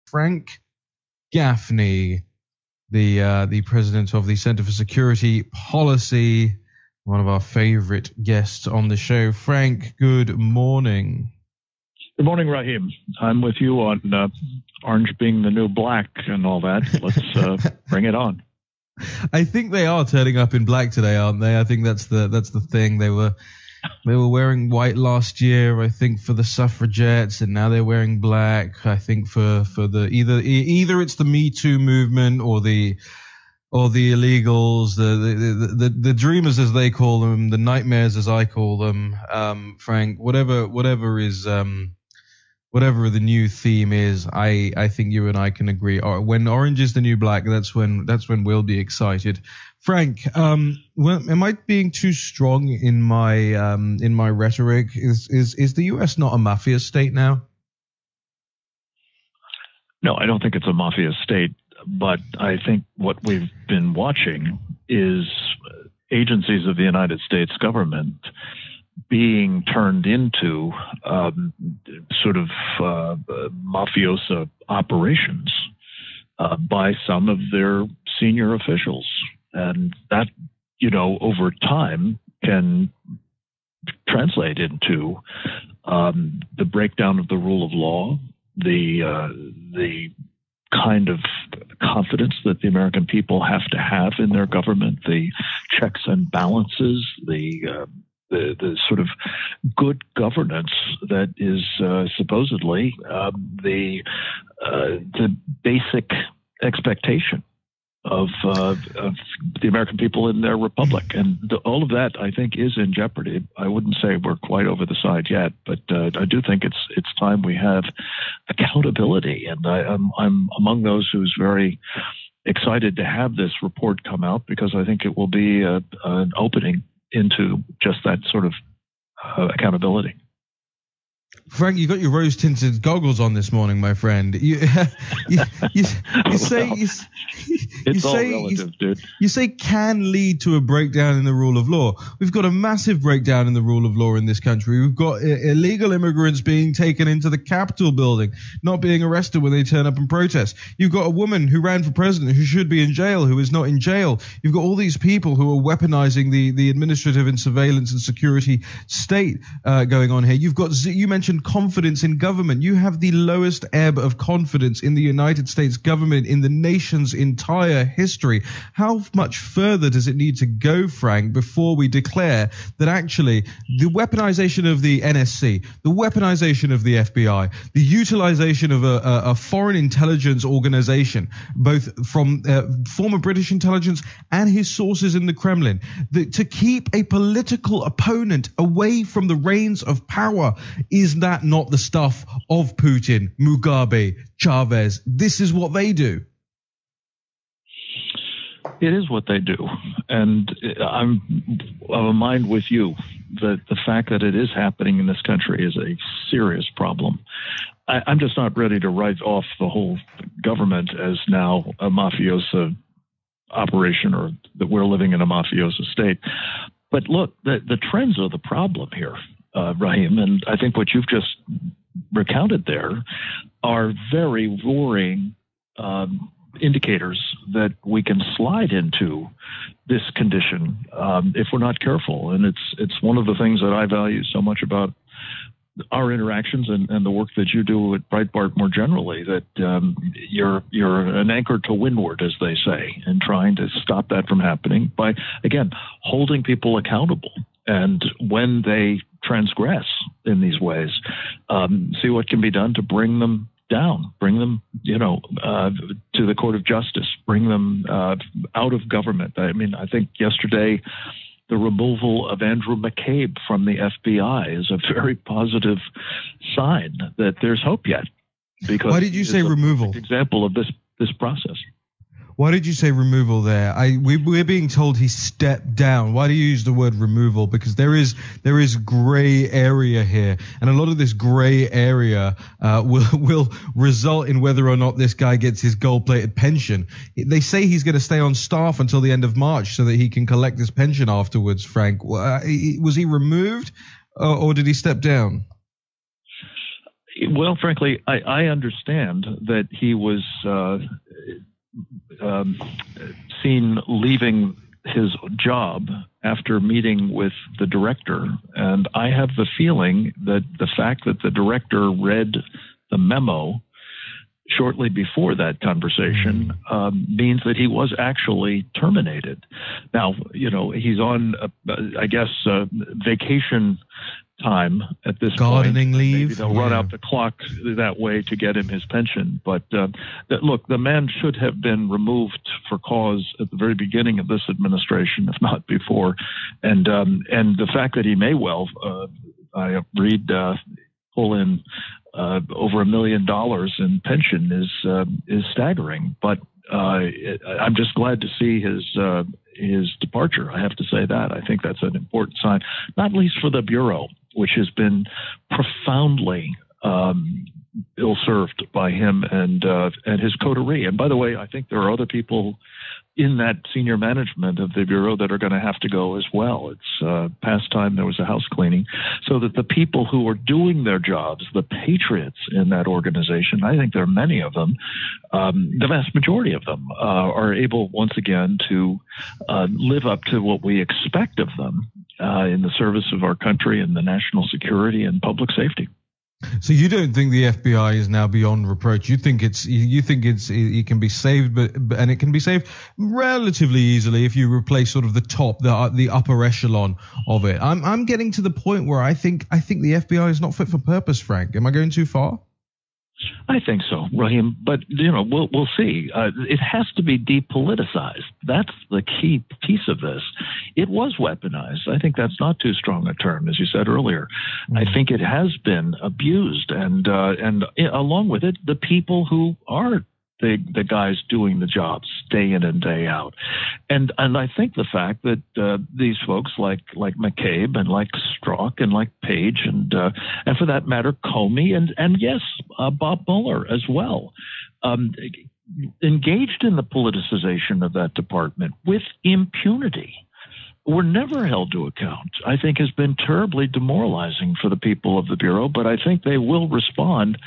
Frank Gaffney, the president of the Center for Security Policy, one of our favorite guests on the show. Frank, good morning. Good morning, Raheem. I'm with you on orange being the new black and all that. Let's bring it on. I think they are turning up in black today, aren't they? I think that's the thing. They were wearing white last year, I think, for the suffragettes, and now they're wearing black. I think for the either it's the Me Too movement or the illegals, the dreamers as they call them, the nightmares as I call them. Frank, whatever is whatever the new theme is, I think you and I can agree. When orange is the new black, that's when we'll be excited. Frank, am I being too strong in my rhetoric? Is the U.S. not a mafia state now? No, I don't think it's a mafia state, but I think what we've been watching is agencies of the United States government being turned into sort of mafiosa operations by some of their senior officials. And that, over time can translate into the breakdown of the rule of law, the kind of confidence that the American people have to have in their government, the checks and balances, the sort of good governance that is supposedly the basic expectation of the American people in their republic. And all of that, I think, is in jeopardy. I wouldn't say we're quite over the side yet, but I do think it's time we have accountability. And I'm among those who's very excited to have this report come out, because I think it will be an opening into just that sort of accountability. Frank, you got your rose-tinted goggles on this morning, my friend. You say can lead to a breakdown in the rule of law. We've got a massive breakdown in the rule of law in this country. We've got illegal immigrants being taken into the Capitol building, not being arrested when they turn up and protest. You've got a woman who ran for president who should be in jail, who is not in jail. You've got all these people who are weaponizing the administrative and surveillance and security state going on here. You mentioned confidence in government. You have the lowest ebb of confidence in the United States government in the nation's entire history. How much further does it need to go, Frank, before we declare that actually the weaponization of the NSC, the weaponization of the FBI, the utilization of a foreign intelligence organization, both from former British intelligence and his sources in the Kremlin, to keep a political opponent away from the reins of power, is that not the stuff of Putin, Mugabe, Chavez? This is what they do. It is what they do. And I'm of a mind with you that the fact that it is happening in this country is a serious problem. I'm just not ready to write off the whole government as now a mafiosa operation, or that we're living in a mafiosa state. But look, the trends are the problem here, Raheem. And I think what you've just recounted there are very worrying indicators that we can slide into this condition if we're not careful. And it's one of the things that I value so much about our interactions and the work that you do at Breitbart more generally, that you're an anchor to windward, as they say, and trying to stop that from happening by, again, holding people accountable. And when they transgress in these ways, see what can be done to bring them down, bring them, to the court of justice, bring them out of government. I mean, I think yesterday the removal of Andrew McCabe from the FBI is a very positive sign that there's hope yet. Because why did you say removal? Example of this process. Why did you say removal there? We're being told he stepped down. Why do you use the word removal? Because there is gray area here, and a lot of this gray area will result in whether or not this guy gets his gold-plated pension. They say he's going to stay on staff until the end of March so that he can collect his pension afterwards. Frank, was he removed or did he step down? Well, frankly, I understand that he was seen leaving his job after meeting with the director. And I have the feeling that the fact that the director read the memo shortly before that conversation means that he was actually terminated. Now, he's on, vacation time at this gardening point. leave. Maybe they'll run out the clock that way to get him his pension. But look, the man should have been removed for cause at the very beginning of this administration, if not before. And the fact that he may well, I read, pull in over $1 million in pension is staggering. But I'm just glad to see his departure. I have to say that. I think that's an important sign, not least for the Bureau, which has been profoundly ill-served by him and his coterie. And by the way, I think there are other people in that senior management of the Bureau that are going to have to go as well. It's past time there was a house cleaning, so that the people who are doing their jobs, the patriots in that organization, I think there are many of them, the vast majority of them, are able once again to live up to what we expect of them in the service of our country and the national security and public safety. So you don't think the FBI is now beyond reproach? You think it can be saved, and it can be saved relatively easily if you replace sort of the upper echelon of it. I'm getting to the point where I think the FBI is not fit for purpose, Frank. Am I going too far? I think so, Raheem. But we'll see. It has to be depoliticized. That's the key piece of this. It was weaponized. I think that's not too strong a term, as you said earlier. I think it has been abused, and along with it, the people who are the guys doing the jobs day in and day out. And I think the fact that these folks like McCabe and like Strzok and like Page and for that matter Comey and yes, Bob Mueller as well, engaged in the politicization of that department with impunity, were never held to account, I think has been terribly demoralizing for the people of the Bureau. But I think they will respond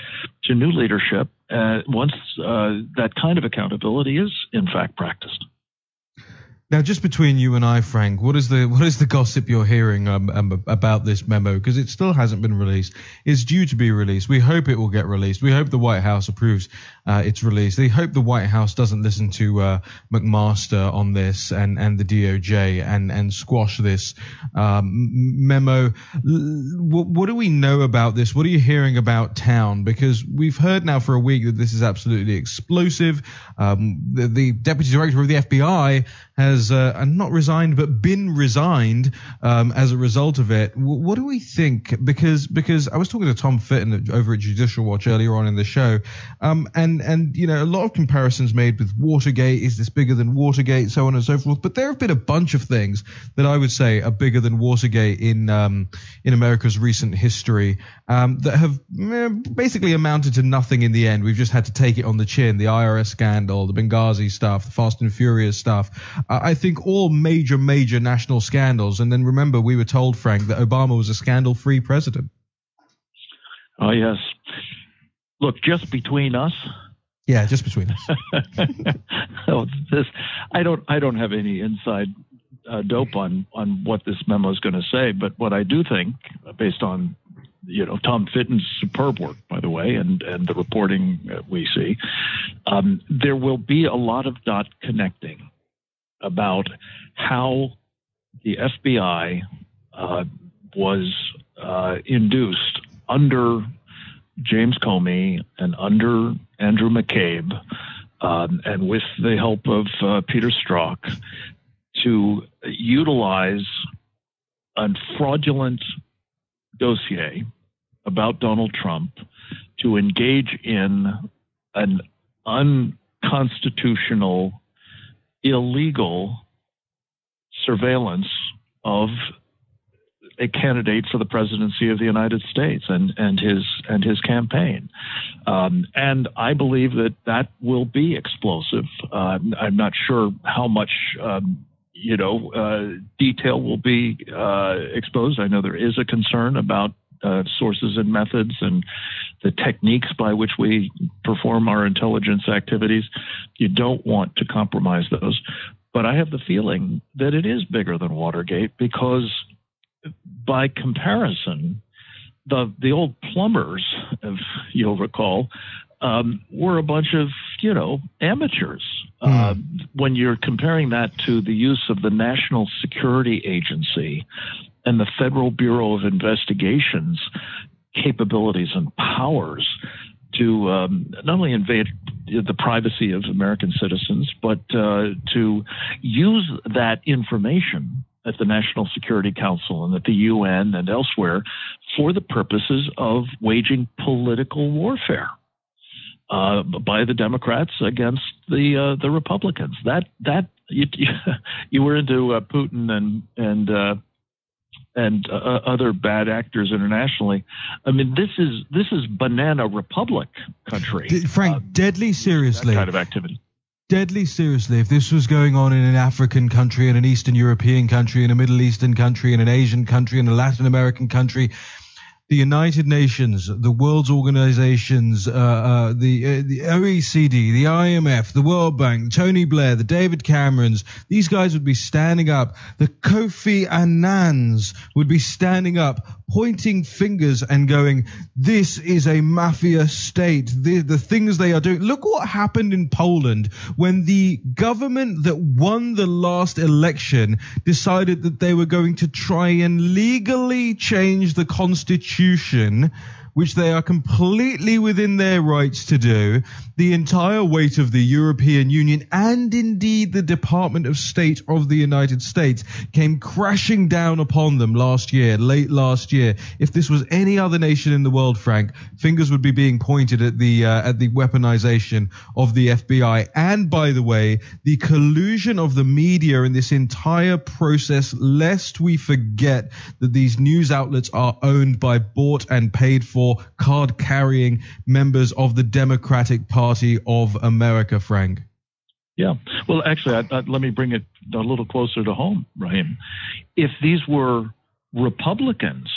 to new leadership once that kind of accountability is, in fact, practiced. Now, just between you and I, Frank, what is the gossip you're hearing about this memo? Because it still hasn't been released. It's due to be released. We hope it will get released. We hope the White House approves its release. They hope the White House doesn't listen to McMaster on this and the DOJ and squash this memo. What do we know about this? What are you hearing about town? Because we've heard now for a week that this is absolutely explosive. The deputy director of the FBI has not resigned, but been resigned as a result of it. What do we think? Because I was talking to Tom Fitton over at Judicial Watch earlier on in the show, and a lot of comparisons made with Watergate. Is this bigger than Watergate? So on and so forth. But there have been a bunch of things that I would say are bigger than Watergate in America's recent history that have basically amounted to nothing in the end. We've just had to take it on the chin. The IRS scandal, the Benghazi stuff, the Fast and Furious stuff. I think all major national scandals. And then remember, we were told, Frank, that Obama was a scandal-free president. Oh, yes. Look, just between us. Yeah, just between us. I don't have any inside dope on what this memo is going to say, but what I do think, based on Tom Fitton's superb work, by the way, and the reporting we see, there will be a lot of dot connecting about how the FBI was induced under James Comey and under Andrew McCabe, and with the help of Peter Strzok, to utilize a fraudulent dossier about Donald Trump to engage in an unconstitutional, illegal surveillance of a candidate for the presidency of the United States and his campaign. And I believe that will be explosive. I'm not sure how much detail will be exposed. I know there is a concern about sources and methods and the techniques by which we perform our intelligence activities. You don't want to compromise those. But I have the feeling that it is bigger than Watergate because, by comparison, the old plumbers, if you'll recall, were a bunch of, amateurs. When you're comparing that to the use of the National Security Agency and the Federal Bureau of Investigation's capabilities and powers to not only invade the privacy of American citizens, but to use that information at the National Security Council and at the UN and elsewhere for the purposes of waging political warfare by the Democrats against the Republicans. That you were into Putin and other bad actors internationally. I mean, this is banana republic country. Frank, deadly seriously. That kind of activity. Deadly seriously, if this was going on in an African country, in an Eastern European country, in a Middle Eastern country, in an Asian country, in a Latin American country, the United Nations, the world's organizations, the OECD, the IMF, the World Bank, Tony Blair, the David Camerons, these guys would be standing up. The Kofi Annans would be standing up, pointing fingers and going, this is a mafia state. The things they are doing. Look what happened in Poland when the government that won the last election decided that they were going to try and legally change the constitution, which they are completely within their rights to do. The entire weight of the European Union and indeed the Department of State of the United States came crashing down upon them late last year. If this was any other nation in the world, Frank, fingers would be being pointed at the weaponization of the FBI. And by the way, the collusion of the media in this entire process, lest we forget that these news outlets are owned by bought and paid for card-carrying members of the Democratic Party of America, Frank. Yeah. Well, actually, let me bring it a little closer to home, Raheem. If these were Republicans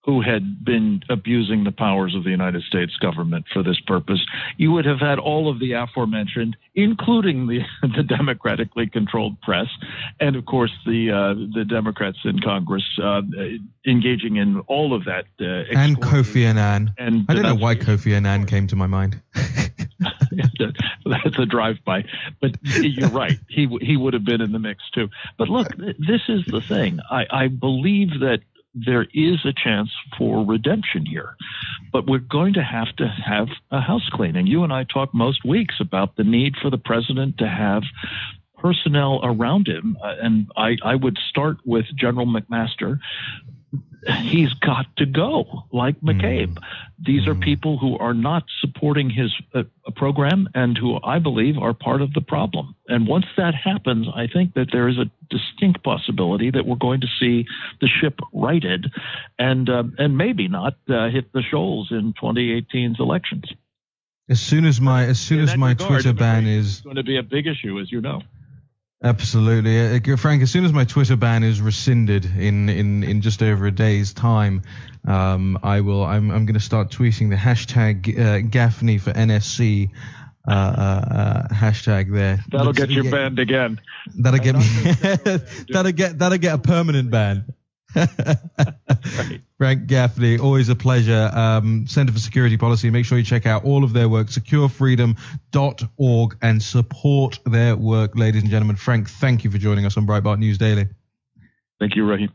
who had been abusing the powers of the United States government for this purpose, you would have had all of the aforementioned, including the democratically controlled press, and of course the Democrats in Congress engaging in all of that. And Kofi Annan. I don't know why Kofi Annan came to my mind. That's a drive-by, but you're right. He would have been in the mix too. But look, this is the thing. I believe that there is a chance for redemption here, but we're going to have a house cleaning. You and I talk most weeks about the need for the president to have personnel around him, and I would start with General McMaster. He's got to go, like McCabe. These are people who are not supporting his program and who I believe are part of the problem. And once that happens, I think that there is a distinct possibility that we're going to see the ship righted and maybe not hit the shoals in 2018's elections. As soon as my Twitter ban is going to be a big issue, as you know. Absolutely, Frank. As soon as my Twitter ban is rescinded in just over a day's time, I'm going to start tweeting the hashtag Gaffney for NSC hashtag there. That'll get you banned again. That'll get me. that'll get a permanent ban. Right. Frank Gaffney, always a pleasure. Center for Security Policy. Make sure you check out all of their work, securefreedom.org, and support their work, ladies and gentlemen. Frank, thank you for joining us on Breitbart News Daily. Thank you, Raheem.